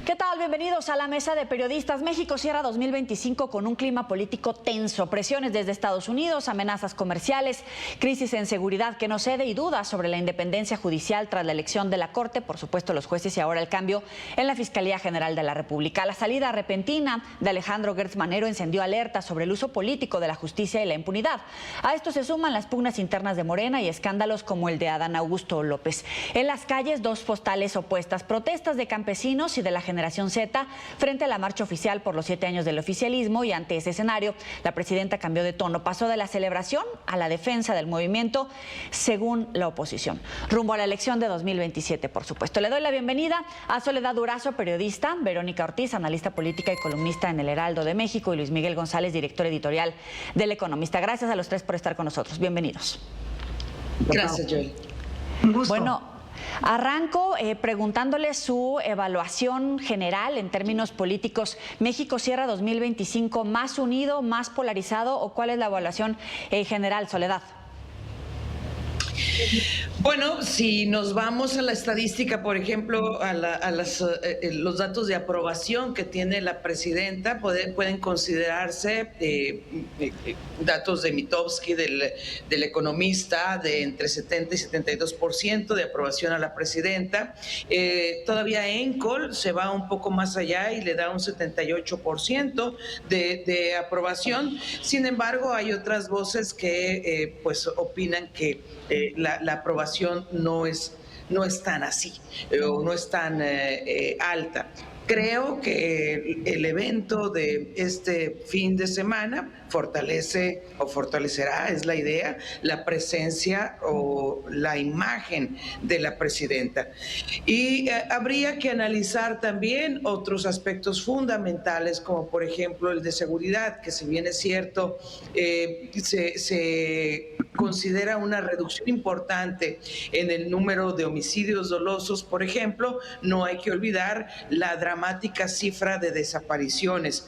¿Qué tal? Bienvenidos a la Mesa de Periodistas. México cierra 2025 con un clima político tenso, presiones desde Estados Unidos, amenazas comerciales, crisis en seguridad que no cede y dudas sobre la independencia judicial tras la elección de la Corte, por supuesto los jueces y ahora el cambio en la Fiscalía General de la República. La salida repentina de Alejandro Gertz Manero encendió alertas sobre el uso político de la justicia y la impunidad. A esto se suman las pugnas internas de Morena y escándalos como el de Adán Augusto López. En las calles, dos postales opuestas, protestas de campesinos y de la Generación Z frente a la marcha oficial por los 7 años del oficialismo, y ante ese escenario la presidenta cambió de tono, pasó de la celebración a la defensa del movimiento según la oposición, rumbo a la elección de 2027, por supuesto. Le doy la bienvenida a Soledad Durazo, periodista, Verónica Ortiz, analista política y columnista en El Heraldo de México, y Luis Miguel González, director editorial del Economista. Gracias a los tres por estar con nosotros. Bienvenidos. Gracias, Joel. Un gusto. Bueno, arranco preguntándole su evaluación general en términos políticos. ¿México cierra 2025 más unido, más polarizado, o cuál es la evaluación general, Soledad? Bueno, si nos vamos a la estadística, por ejemplo, a los datos de aprobación que tiene la presidenta, pueden considerarse datos de Mitofsky, del Economista, de entre 70 y 72% de aprobación a la presidenta. Todavía ENCOL se va un poco más allá y le da un 78% de aprobación. Sin embargo, hay otras voces que pues opinan que la aprobación no es tan así o no es tan alta. Creo que el evento de este fin de semana fortalece o fortalecerá, es la idea, la presencia o la imagen de la presidenta. Y habría que analizar también otros aspectos fundamentales, como por ejemplo el de seguridad, que si bien es cierto, se considera una reducción importante en el número de homicidios dolosos, por ejemplo, no hay que olvidar la dramática cifra de desapariciones.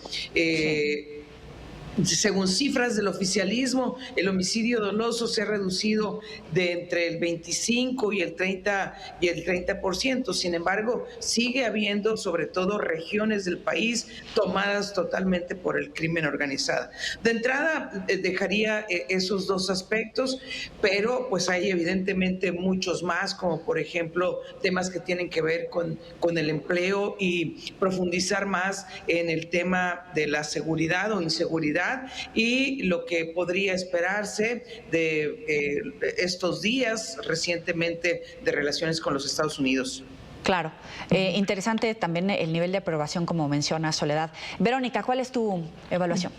Según cifras del oficialismo, el homicidio doloso se ha reducido de entre el 25 y el 30%. Sin embargo, sigue habiendo sobre todo regiones del país tomadas totalmente por el crimen organizado. De entrada, dejaría esos dos aspectos, pero pues hay evidentemente muchos más, como por ejemplo temas que tienen que ver con el empleo y profundizar más en el tema de la seguridad o inseguridad, y lo que podría esperarse de estos días recientemente de relaciones con los Estados Unidos. Claro. Interesante también el nivel de aprobación, como menciona Soledad. Verónica, ¿cuál es tu evaluación?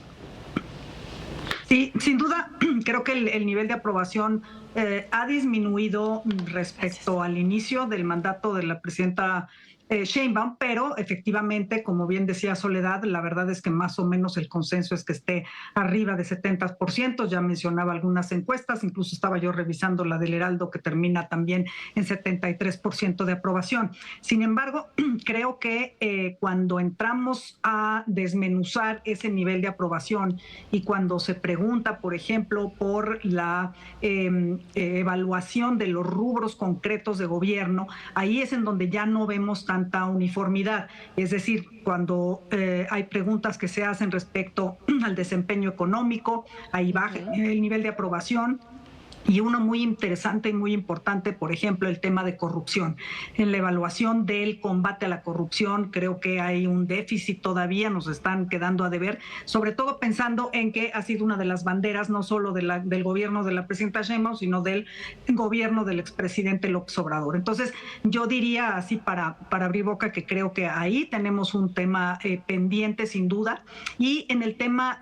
Sí, sin duda, creo que el nivel de aprobación ha disminuido respecto al inicio del mandato de la presidenta Sheinbaum, pero efectivamente, como bien decía Soledad, la verdad es que más o menos el consenso es que esté arriba de 70%, ya mencionaba algunas encuestas, incluso estaba yo revisando la del Heraldo que termina también en 73% de aprobación. Sin embargo, creo que cuando entramos a desmenuzar ese nivel de aprobación y cuando se pregunta, por ejemplo, por la evaluación de los rubros concretos de gobierno, ahí es en donde ya no vemos tanta uniformidad. Es decir, cuando hay preguntas que se hacen respecto al desempeño económico, ahí baja el nivel de aprobación. Y uno muy interesante y muy importante, por ejemplo, el tema de corrupción. En la evaluación del combate a la corrupción, creo que hay un déficit todavía, nos están quedando a deber, sobre todo pensando en que ha sido una de las banderas, no solo del gobierno de la presidenta Sheinbaum, sino del gobierno del expresidente López Obrador. Entonces, yo diría así para abrir boca que creo que ahí tenemos un tema pendiente, sin duda. Y en el tema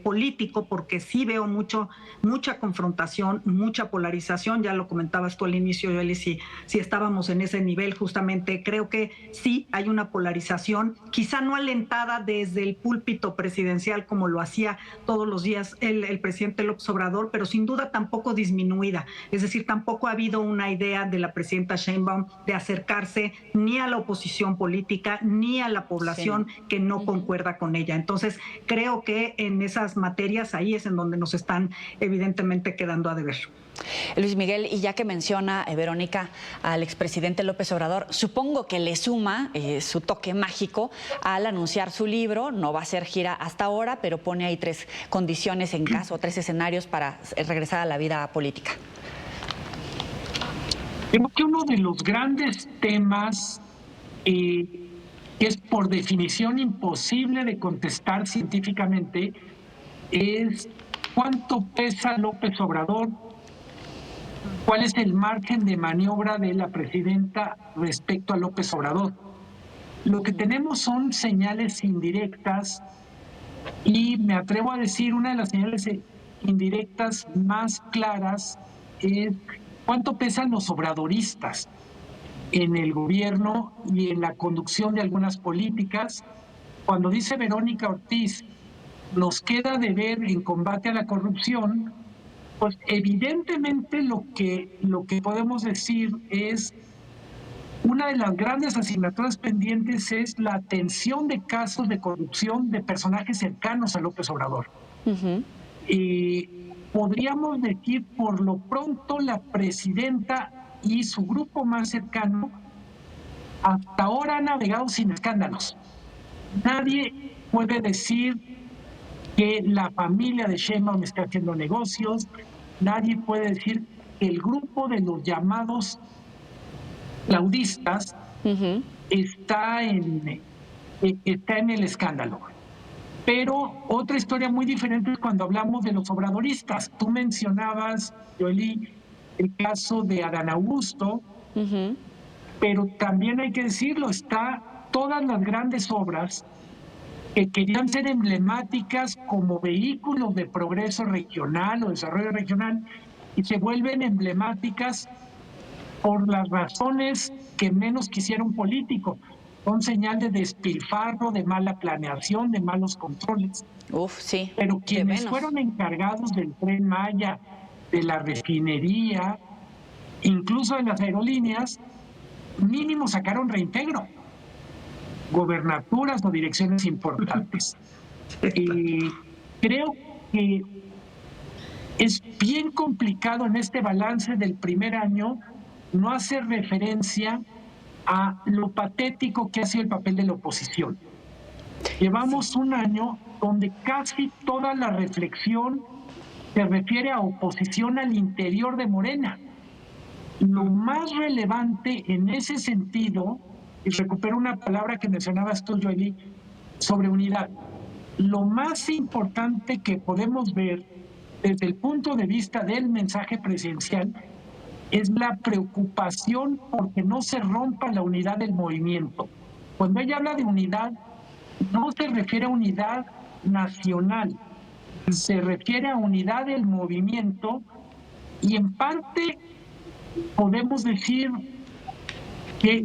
político, porque sí veo mucha confrontación, mucha polarización, ya lo comentabas tú al inicio, Joely, si estábamos en ese nivel, justamente creo que sí hay una polarización, quizá no alentada desde el púlpito presidencial como lo hacía todos los días el presidente López Obrador, pero sin duda tampoco disminuida, es decir, tampoco ha habido una idea de la presidenta Sheinbaum de acercarse ni a la oposición política ni a la población que no concuerda con ella. Entonces, creo que en esas materias ahí es en donde nos están evidentemente quedando a deber. Luis Miguel, y ya que menciona, Verónica, al expresidente López Obrador, supongo que le suma su toque mágico al anunciar su libro. No va a ser gira hasta ahora, pero pone ahí 3 condiciones en caso, 3 escenarios para regresar a la vida política. Creo que uno de los grandes temas que es por definición imposible de contestar científicamente es cuánto pesa López Obrador, cuál es el margen de maniobra de la presidenta respecto a López Obrador. Lo que tenemos son señales indirectas y me atrevo a decir una de las señales indirectas más claras es cuánto pesan los obradoristas en el gobierno y en la conducción de algunas políticas. Cuando dice Verónica Ortiz, nos queda de ver en combate a la corrupción, pues evidentemente lo que podemos decir es una de las grandes asignaturas pendientes es la atención de casos de corrupción de personajes cercanos a López Obrador. Podríamos decir, por lo pronto, la presidenta y su grupo más cercano hasta ahora han navegado sin escándalos. Nadie puede decir que la familia de Sheinbaum está haciendo negocios, nadie puede decir que el grupo de los llamados laudistas está en el escándalo. Pero otra historia muy diferente es cuando hablamos de los obradoristas. Tú mencionabas, Joely, el caso de Adán Augusto, pero también hay que decirlo, está todas las grandes obras que querían ser emblemáticas como vehículos de progreso regional o desarrollo regional y se vuelven emblemáticas por las razones que menos quisiera un político. Son señal de despilfarro, de mala planeación, de malos controles. Sí. Pero quienes fueron encargados del Tren Maya, de la refinería, incluso de las aerolíneas, mínimo sacaron reintegro, gobernaturas o direcciones importantes. Creo que es bien complicado en este balance del primer año no hacer referencia a lo patético que ha sido el papel de la oposición. Llevamos un año donde casi toda la reflexión se refiere a oposición al interior de Morena. Lo más relevante en ese sentido, y recupero una palabra que mencionabas tú, Joely, sobre unidad. Lo más importante que podemos ver desde el punto de vista del mensaje presidencial es la preocupación porque no se rompa la unidad del movimiento. Cuando ella habla de unidad, no se refiere a unidad nacional, se refiere a unidad del movimiento y en parte podemos decir que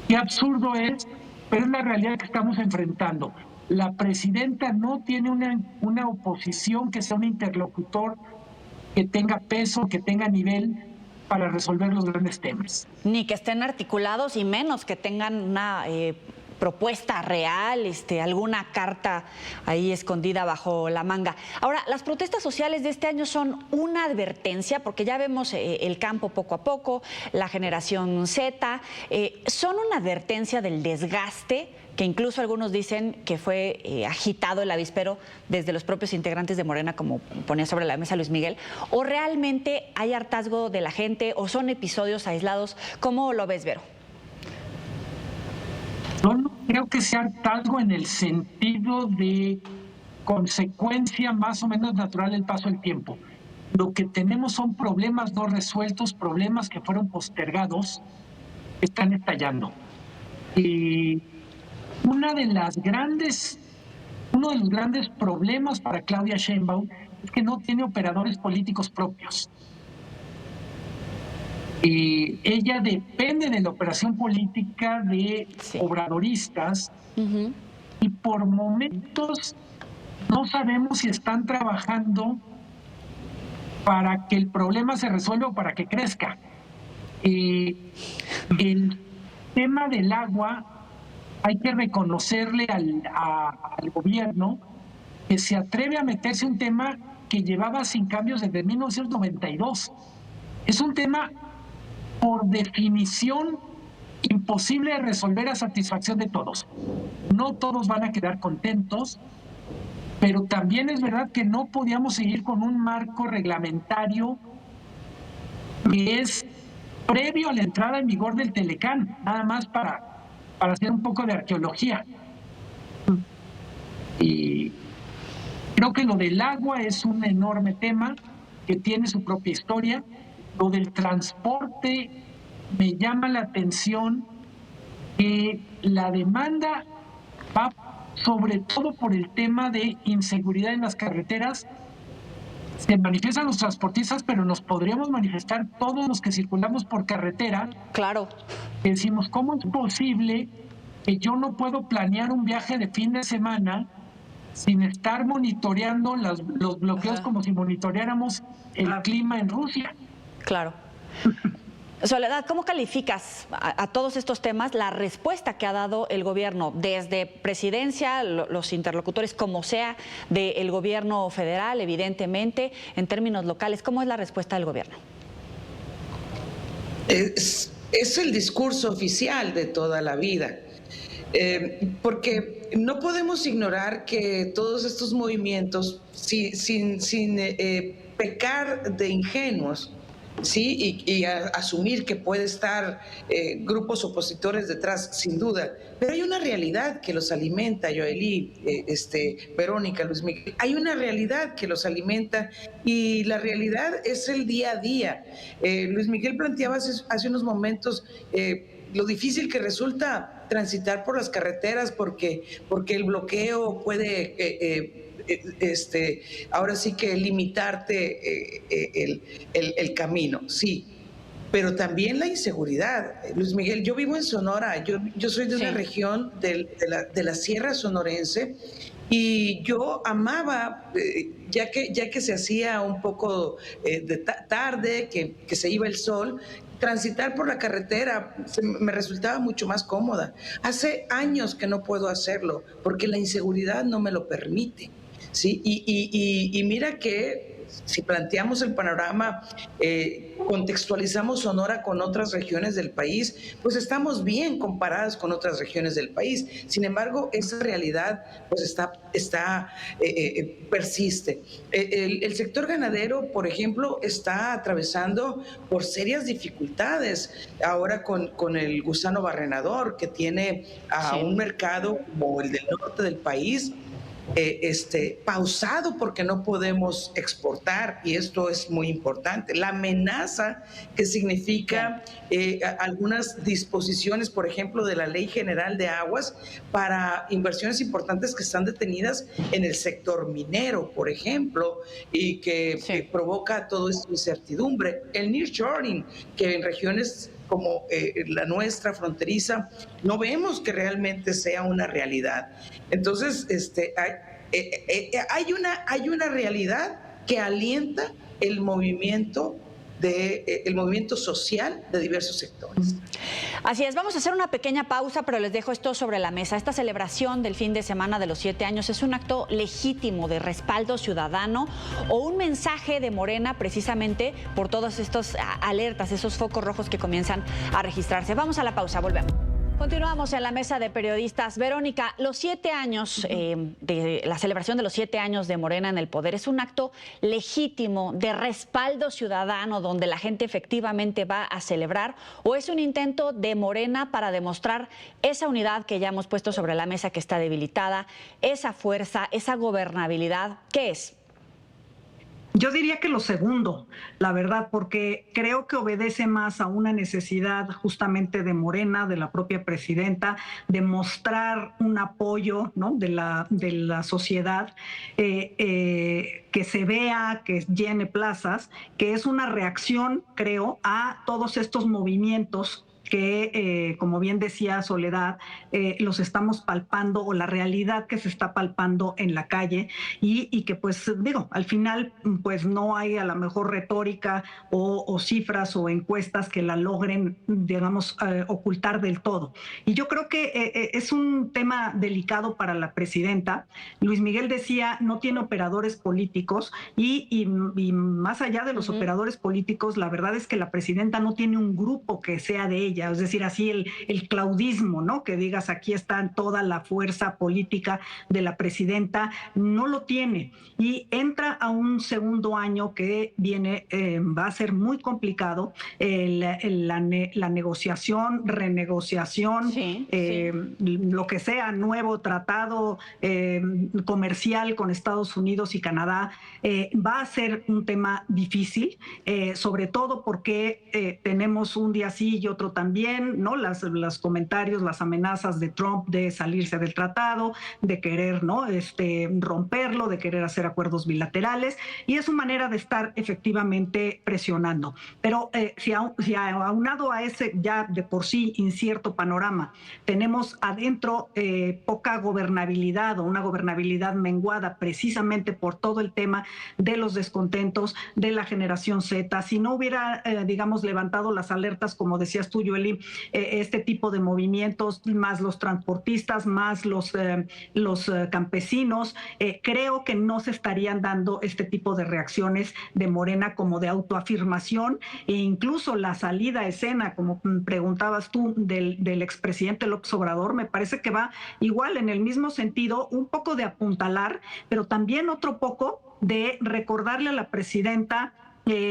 qué absurdo es, pero es la realidad que estamos enfrentando. La presidenta no tiene una oposición que sea un interlocutor que tenga peso, que tenga nivel para resolver los grandes temas. Ni que estén articulados y menos que tengan una propuesta real, alguna carta ahí escondida bajo la manga. Ahora, las protestas sociales de este año son una advertencia, porque ya vemos el campo poco a poco, la generación Z, son una advertencia del desgaste que incluso algunos dicen que fue agitado el avispero desde los propios integrantes de Morena, como ponía sobre la mesa Luis Miguel, o realmente hay hartazgo de la gente o son episodios aislados. ¿Cómo lo ves, Vero? Yo no creo que sea hartazgo en el sentido de consecuencia más o menos natural del paso del tiempo. Lo que tenemos son problemas no resueltos, problemas que fueron postergados, están estallando. Y uno de los grandes problemas para Claudia Sheinbaum es que no tiene operadores políticos propios. Ella depende de la operación política de obradoristas y por momentos no sabemos si están trabajando para que el problema se resuelva o para que crezca. El tema del agua, hay que reconocerle al gobierno que se atreve a meterse un tema que llevaba sin cambios desde 1992. Es un tema, por definición, imposible de resolver a satisfacción de todos. No todos van a quedar contentos, pero también es verdad que no podíamos seguir con un marco reglamentario que es previo a la entrada en vigor del Telecán, nada más para hacer un poco de arqueología. Y creo que lo del agua es un enorme tema que tiene su propia historia. Lo del transporte me llama la atención que la demanda va sobre todo por el tema de inseguridad en las carreteras. Se manifiestan los transportistas, pero nos podríamos manifestar todos los que circulamos por carretera. Claro. Decimos, ¿cómo es posible que yo no puedo planear un viaje de fin de semana sin estar monitoreando los bloqueos como si monitoreáramos el clima en Rusia? Claro. Soledad, ¿cómo calificas a todos estos temas la respuesta que ha dado el gobierno desde presidencia, los interlocutores, como sea, del gobierno federal, evidentemente, en términos locales? ¿Cómo es la respuesta del gobierno? Es el discurso oficial de toda la vida, porque no podemos ignorar que todos estos movimientos, sin pecar de ingenuos, sí, y asumir que puede estar grupos opositores detrás, sin duda, pero hay una realidad que los alimenta, Yoely, Verónica, Luis Miguel, hay una realidad que los alimenta, y la realidad es el día a día. Luis Miguel planteaba hace unos momentos lo difícil que resulta transitar por las carreteras porque el bloqueo puede ahora sí que limitarte el camino, sí, pero también la inseguridad. Luis Miguel, yo vivo en Sonora, yo soy de una región de la Sierra Sonorense, y yo amaba, ya que se hacía un poco de tarde, que se iba el sol, transitar por la carretera me resultaba mucho más cómoda. Hace años que no puedo hacerlo porque la inseguridad no me lo permite. Sí, y mira que si planteamos el panorama, contextualizamos Sonora con otras regiones del país, pues estamos bien comparadas con otras regiones del país. Sin embargo, esa realidad pues persiste. El sector ganadero, por ejemplo, está atravesando por serias dificultades ahora con el gusano barrenador, que tiene a un mercado como el del norte del país pausado porque no podemos exportar, y esto es muy importante. La amenaza que significa algunas disposiciones, por ejemplo, de la Ley General de Aguas para inversiones importantes que están detenidas en el sector minero, por ejemplo, y que provoca toda esta incertidumbre. El nearshoring, que en regiones como la nuestra, fronteriza, no vemos que realmente sea una realidad. Entonces, hay una realidad que alienta el movimiento social de diversos sectores. Así es, vamos a hacer una pequeña pausa, pero les dejo esto sobre la mesa. Esta celebración del fin de semana de los 7 años es un acto legítimo de respaldo ciudadano o un mensaje de Morena precisamente por todas estas alertas, esos focos rojos que comienzan a registrarse. Vamos a la pausa, volvemos. Continuamos en la mesa de periodistas. Verónica, los 7 años de la celebración de los 7 años de Morena en el poder es un acto legítimo de respaldo ciudadano donde la gente efectivamente va a celebrar, o es un intento de Morena para demostrar esa unidad que ya hemos puesto sobre la mesa, que está debilitada, esa fuerza, esa gobernabilidad. ¿Qué es? Yo diría que lo segundo, la verdad, porque creo que obedece más a una necesidad justamente de Morena, de la propia presidenta, de mostrar un apoyo, ¿no?, de la sociedad, que se vea, que llene plazas, que es una reacción, creo, a todos estos movimientos que, como bien decía Soledad, los estamos palpando, o la realidad que se está palpando en la calle, y que pues digo, al final pues no hay a lo mejor retórica o cifras o encuestas que la logren, digamos, ocultar del todo. Y yo creo que es un tema delicado para la presidenta. Luis Miguel decía, no tiene operadores políticos, y más allá de los operadores políticos, la verdad es que la presidenta no tiene un grupo que sea de ella, es decir, así el claudismo, ¿no? Que digas, aquí está toda la fuerza política de la presidenta, no lo tiene. Y entra a un segundo año que viene, va a ser muy complicado, la negociación, renegociación, lo que sea, nuevo tratado comercial con Estados Unidos y Canadá, va a ser un tema difícil, sobre todo porque tenemos un día sí y otro también, ¿no? Los comentarios, las amenazas de Trump de salirse del tratado, de querer, ¿no? Romperlo, de querer hacer acuerdos bilaterales, y es su manera de estar efectivamente presionando. Pero si aunado a ese ya de por sí incierto panorama, tenemos adentro poca gobernabilidad, o una gobernabilidad menguada precisamente por todo el tema de los descontentos de la generación Z. Si no hubiera, digamos, levantado las alertas, como decías tú, Yueli, este tipo de movimientos, más los transportistas, más los campesinos, creo que no se estarían dando este tipo de reacciones de Morena como de autoafirmación, e incluso la salida a escena, como preguntabas tú, del expresidente López Obrador, me parece que va igual en el mismo sentido, un poco de apuntalar, pero también otro poco de recordarle a la presidenta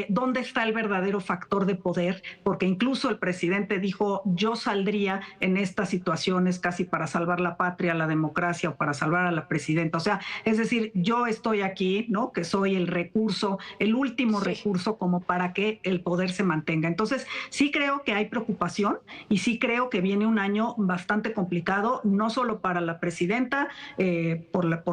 dónde está el verdadero factor de poder, porque incluso el presidente dijo, yo saldría en estas situaciones casi para salvar la patria, la democracia, o para salvar a la presidenta. O sea, es decir, yo estoy aquí, ¿no? Que soy el recurso, el último recurso, como para que el poder se mantenga. Entonces, sí creo que hay preocupación, y sí creo que viene un año bastante complicado, no solo para la presidenta, por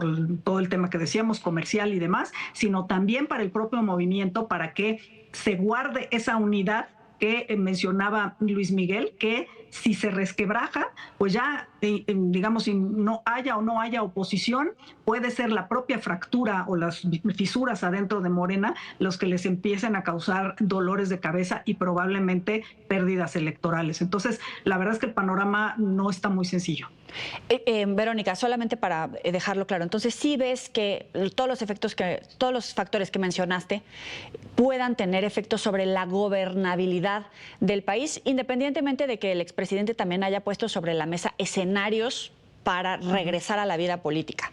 todo el tema que decíamos, comercial y demás, sino también para el propio movimiento, para que se guarde esa unidad que mencionaba Luis Miguel, que si se resquebraja, pues ya, digamos, si no haya oposición, puede ser la propia fractura o las fisuras adentro de Morena los que les empiecen a causar dolores de cabeza y probablemente pérdidas electorales. Entonces, la verdad es que el panorama no está muy sencillo. Verónica, solamente para dejarlo claro, entonces sí ves que todos los factores que mencionaste puedan tener efectos sobre la gobernabilidad del país, independientemente de que el expresidente también haya puesto sobre la mesa escenarios para regresar a la vida política.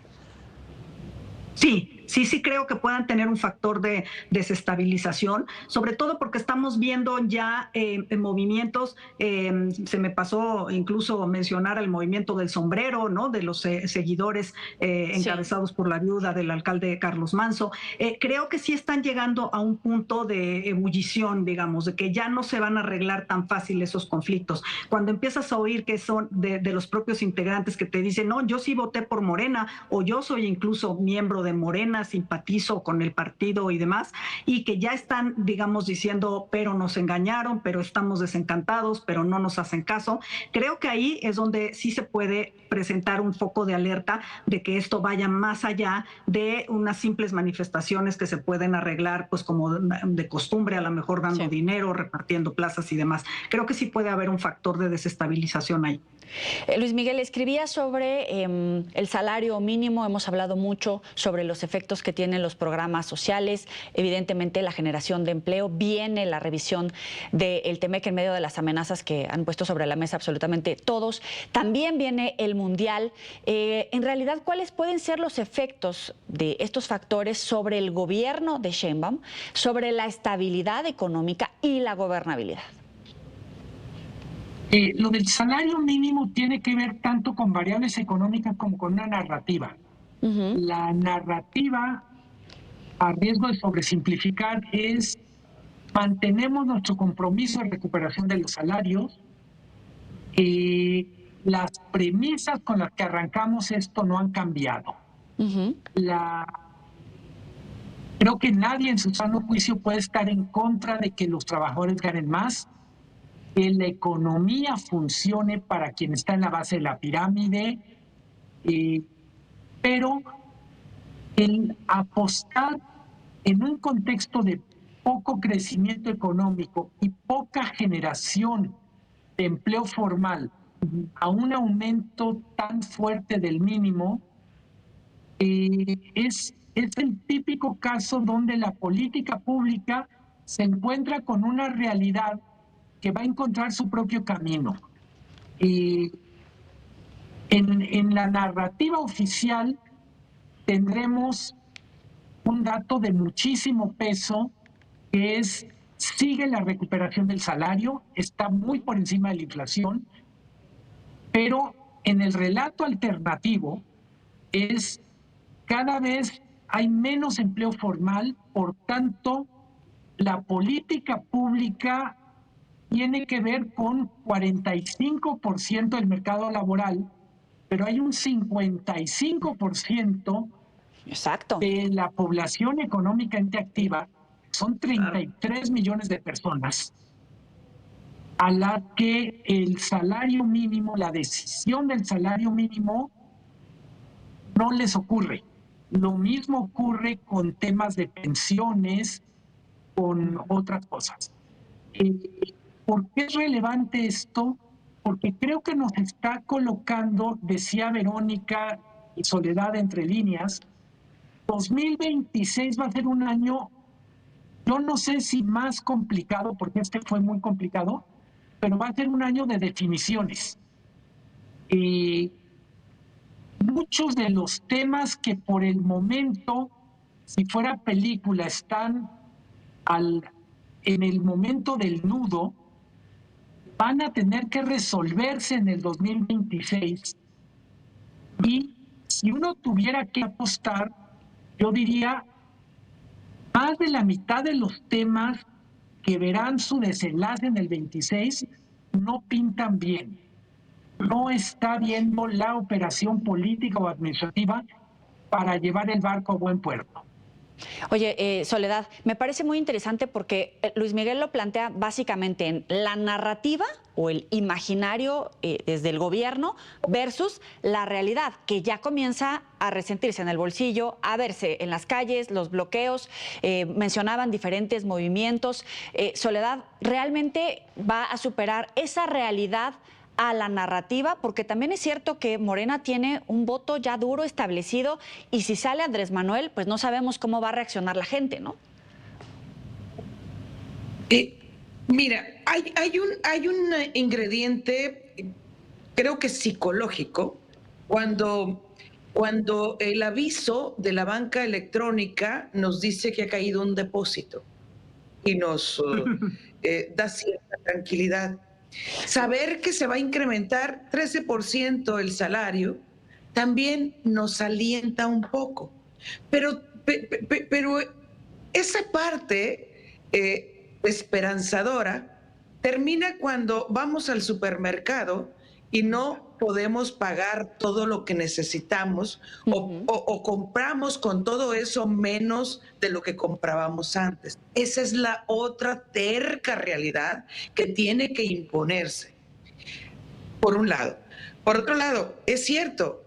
Sí creo que puedan tener un factor de desestabilización, sobre todo porque estamos viendo ya movimientos, se me pasó incluso mencionar el movimiento del sombrero, ¿no? De los seguidores encabezados por la viuda del alcalde Carlos Manso. Creo que sí están llegando a un punto de ebullición, digamos, de que ya no se van a arreglar tan fácil esos conflictos. Cuando empiezas a oír que son de los propios integrantes que te dicen, no, yo sí voté por Morena, o yo soy incluso miembro de Morena, simpatizo con el partido y demás, y que ya están, digamos, diciendo, pero nos engañaron, pero estamos desencantados, pero no nos hacen caso. Creo que ahí es donde sí se puede presentar un foco de alerta de que esto vaya más allá de unas simples manifestaciones que se pueden arreglar, pues como de costumbre, a lo mejor dando dinero, repartiendo plazas y demás. Creo que sí puede haber un factor de desestabilización ahí. Luis Miguel, escribía sobre el salario mínimo, hemos hablado mucho sobre los efectos que tienen los programas sociales, evidentemente la generación de empleo, viene la revisión del TEMEC en medio de las amenazas que han puesto sobre la mesa absolutamente todos, también viene el Mundial. En realidad, ¿cuáles pueden ser los efectos de estos factores sobre el gobierno de Sheinbaum, sobre la estabilidad económica y la gobernabilidad? Lo del salario mínimo tiene que ver tanto con variables económicas como con una narrativa. La narrativa, a riesgo de sobresimplificar, es mantenemos nuestro compromiso de recuperación de los salarios. Las premisas con las que arrancamos esto no han cambiado. Creo que nadie en su sano juicio puede estar en contra de que los trabajadores ganen más. que la economía funcione para quien está en la base de la pirámide, pero el apostar en un contexto de poco crecimiento económico y poca generación de empleo formal a un aumento tan fuerte del mínimo, es el típico caso donde la política pública se encuentra con una realidad que va a encontrar su propio camino. En la narrativa oficial tendremos un dato de muchísimo peso, que es: sigue la recuperación del salario, está muy por encima de la inflación, pero en el relato alternativo es: cada vez hay menos empleo formal, por tanto, la política pública tiene que ver con 45% del mercado laboral, pero hay un 55% Exacto. de la población económicamente activa, son 33 millones de personas, a la que el salario mínimo, la decisión del salario mínimo, no les ocurre. Lo mismo ocurre con temas de pensiones, con otras cosas. ¿Por qué es relevante esto? Porque creo que nos está colocando, decía Verónica y Soledad entre líneas, 2026 va a ser un año, yo no sé si más complicado, porque este fue muy complicado, pero va a ser un año de definiciones. Muchos de los temas que por el momento, si fuera película, están en el momento del nudo, van a tener que resolverse en el 2026. Y si uno tuviera que apostar, yo diría, más de la mitad de los temas que verán su desenlace en el 26 no pintan bien. No está viendo la operación política o administrativa para llevar el barco a buen puerto. Oye, Soledad, me parece muy interesante porque Luis Miguel lo plantea básicamente en la narrativa o el imaginario desde el gobierno versus la realidad, que ya comienza a resentirse en el bolsillo, a verse en las calles, los bloqueos, mencionaban diferentes movimientos. Soledad, ¿realmente va a superar esa realidad a la narrativa? Porque también es cierto que Morena tiene un voto ya duro establecido y si sale Andrés Manuel, pues no sabemos cómo va a reaccionar la gente, ¿no? Mira, hay un ingrediente, creo que psicológico, cuando el aviso de la banca electrónica nos dice que ha caído un depósito y nos da cierta tranquilidad. Saber que se va a incrementar 13% el salario también nos alienta un poco. Pero esa parte esperanzadora termina cuando vamos al supermercado y no podemos pagar todo lo que necesitamos o compramos con todo eso menos de lo que comprábamos antes. Esa es la otra terca realidad que tiene que imponerse, por un lado. Por otro lado, es cierto,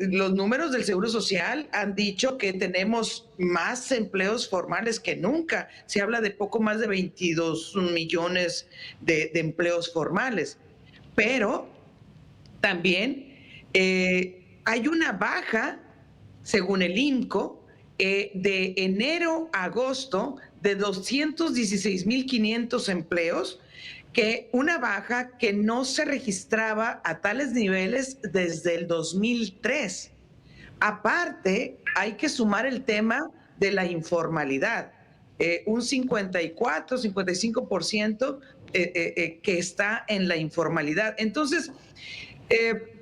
los números del Seguro Social han dicho que tenemos más empleos formales que nunca. Se habla de poco más de 22 millones de empleos formales, pero también hay una baja, según el INCO, de enero a agosto de 216,500 empleos, que una baja que no se registraba a tales niveles desde el 2003. Aparte, hay que sumar el tema de la informalidad, un 54, 55% que está en la informalidad. Entonces,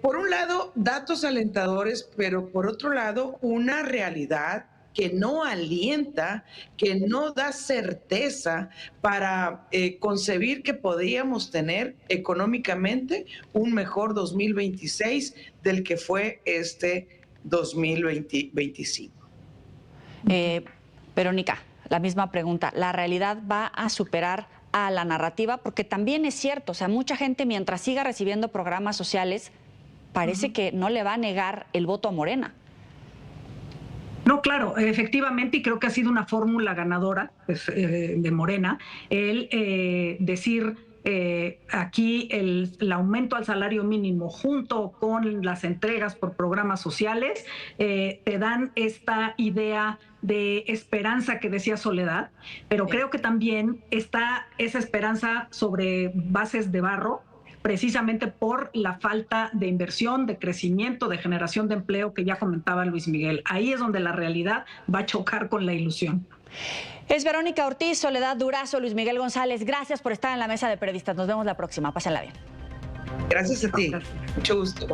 por un lado, datos alentadores, pero por otro lado, una realidad que no alienta, que no da certeza para concebir que podríamos tener económicamente un mejor 2026 del que fue este 2025. Verónica, la misma pregunta. ¿La realidad va a superar a la narrativa, porque también es cierto, o sea, mucha gente mientras siga recibiendo programas sociales parece que no le va a negar el voto a Morena. No, claro, efectivamente, y creo que ha sido una fórmula ganadora pues, de Morena, el decir aquí el aumento al salario mínimo junto con las entregas por programas sociales te dan esta idea de esperanza que decía Soledad, pero creo que también está esa esperanza sobre bases de barro, precisamente por la falta de inversión, de crecimiento, de generación de empleo que ya comentaba Luis Miguel. Ahí es donde la realidad va a chocar con la ilusión. Es Verónica Ortiz, Soledad Durazo, Luis Miguel González. Gracias por estar en la mesa de periodistas. Nos vemos la próxima. Pásenla bien. Gracias a ti. Mucho gusto.